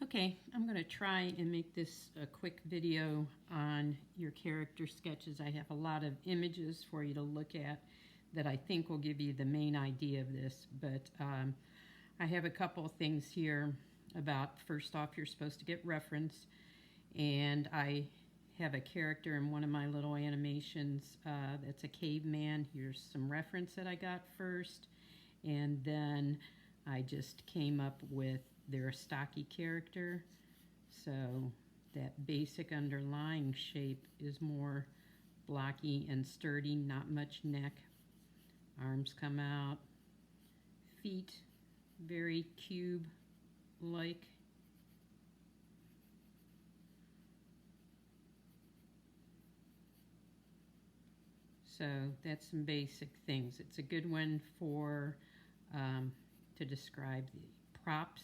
Okay, I'm going to try and make this a quick video on your character sketches. I have a lot of images for you to look at that I think will give you the main idea of this, but I have a couple of things here about, first off, you're supposed to get reference, and I have a character in one of my little animations that's a caveman. Here's some reference that I got first, and then I just came up with they're a stocky character, so that basic underlying shape is more blocky and sturdy, not much neck. Arms come out, feet very cube-like. So that's some basic things. It's a good one for to describe the props.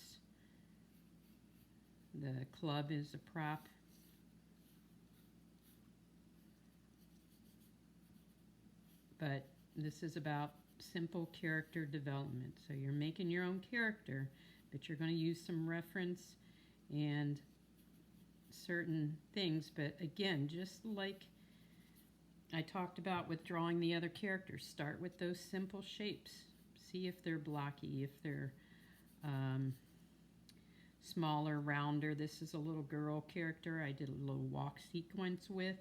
The club is a prop. But this is about simple character development. So you're making your own character, but you're going to use some reference and certain things. But again, just like I talked about with drawing the other characters, start with those simple shapes. See if they're blocky, if they're smaller, rounder. This is a little girl character I did a little walk sequence with.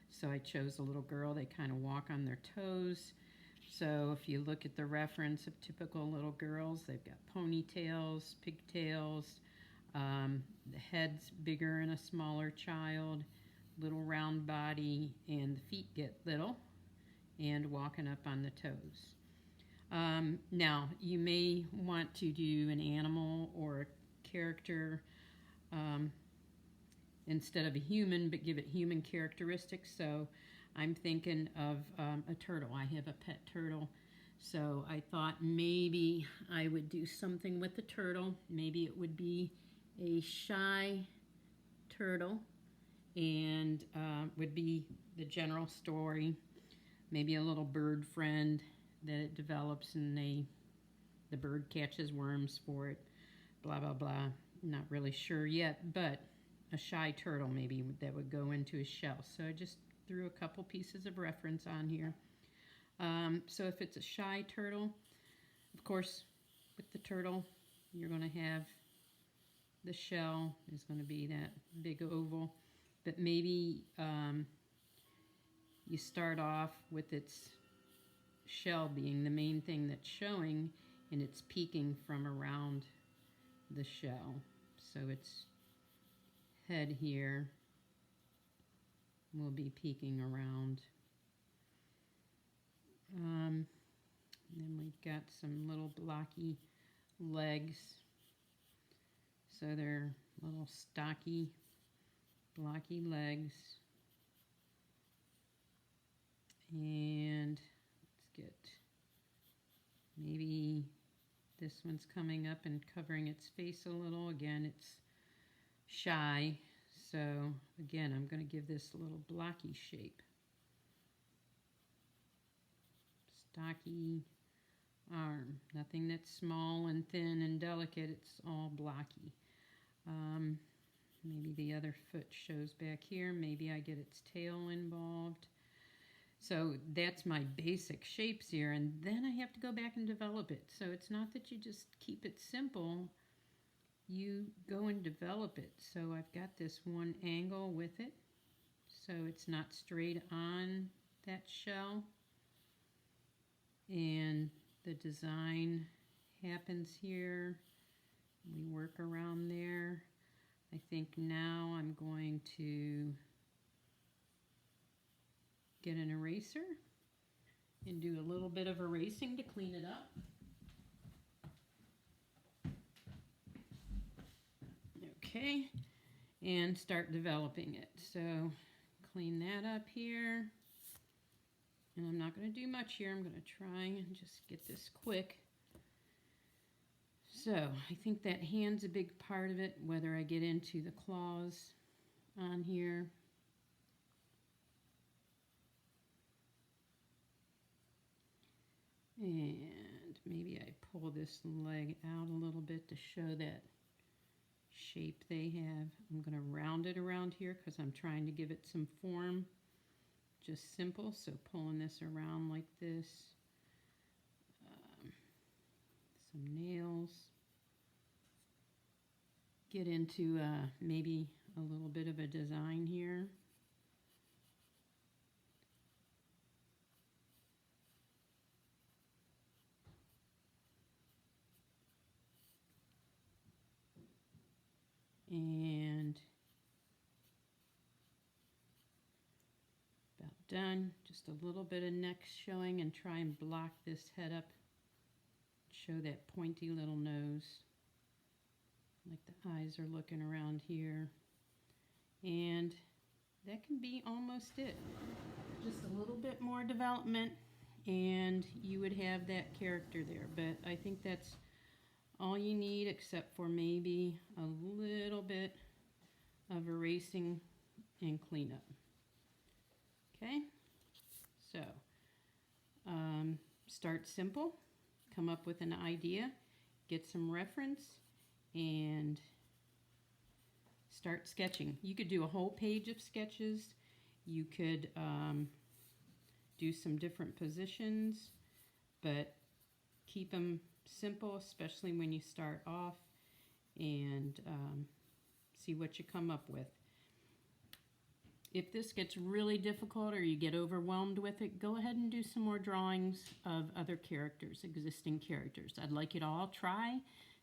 So I chose a little girl. They kind of walk on their toes. So if you look at the reference of typical little girls, they've got ponytails, pigtails, the head's bigger in a smaller child, little round body, and the feet get little and walking up on the toes. Now, you may want to do an animal or a character instead of a human, but give it human characteristics. So I'm thinking of a turtle. I have a pet turtle. So I thought maybe I would do something with the turtle. Maybe it would be a shy turtle and would be the general story. Maybe a little bird friend that it develops and the bird catches worms for it, blah, blah, blah. Not really sure yet, but a shy turtle maybe that would go into his shell. So I just threw a couple pieces of reference on here. So if it's a shy turtle, of course, with the turtle, you're going to have the shell is going to be that big oval. But maybe you start off with its shell being the main thing that's showing, and it's peeking from around the shell. So its head here will be peeking around. Then we've got some little blocky legs. So they're little stocky, blocky legs. And let's get maybe this one's coming up and covering its face a little. Again, it's shy. So again, I'm going to give this a little blocky shape. Stocky arm. Nothing that's small and thin and delicate. It's all blocky. Maybe the other foot shows back here. Maybe I get its tail involved. So that's my basic shapes here, and then I have to go back and develop it. So it's not that you just keep it simple. You go and develop it. So I've got this one angle with it, so it's not straight on that shell. And the design happens here. We work around there. I think now I'm going to get an eraser and do a little bit of erasing to clean it up. Okay, and start developing it. So clean that up here. And I'm not going to do much here. I'm going to try and just get this quick. So I think that hand's a big part of it, whether I get into the claws on here. And maybe I pull this leg out a little bit to show that shape they have. I'm going to round it around here because I'm trying to give it some form. Just simple, so pulling this around like this. Some nails. Get into maybe a little bit of a design here. And about done. Just a little bit of neck showing and try and block this head up. Show that pointy little nose. Like the eyes are looking around here. And that can be almost it. Just a little bit more development and you would have that character there. But I think that's all you need, except for maybe a little bit of erasing and cleanup. Okay, so start simple, come up with an idea, get some reference, and start sketching. You could do a whole page of sketches. You could do some different positions, but keep them simple, especially when you start off, and see what you come up with. If this gets really difficult or you get overwhelmed with it, go ahead and do some more drawings of other characters, existing characters. I'd like you to all try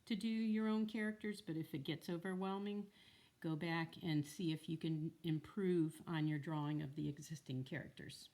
to do your own characters, but if it gets overwhelming, go back and see if you can improve on your drawing of the existing characters.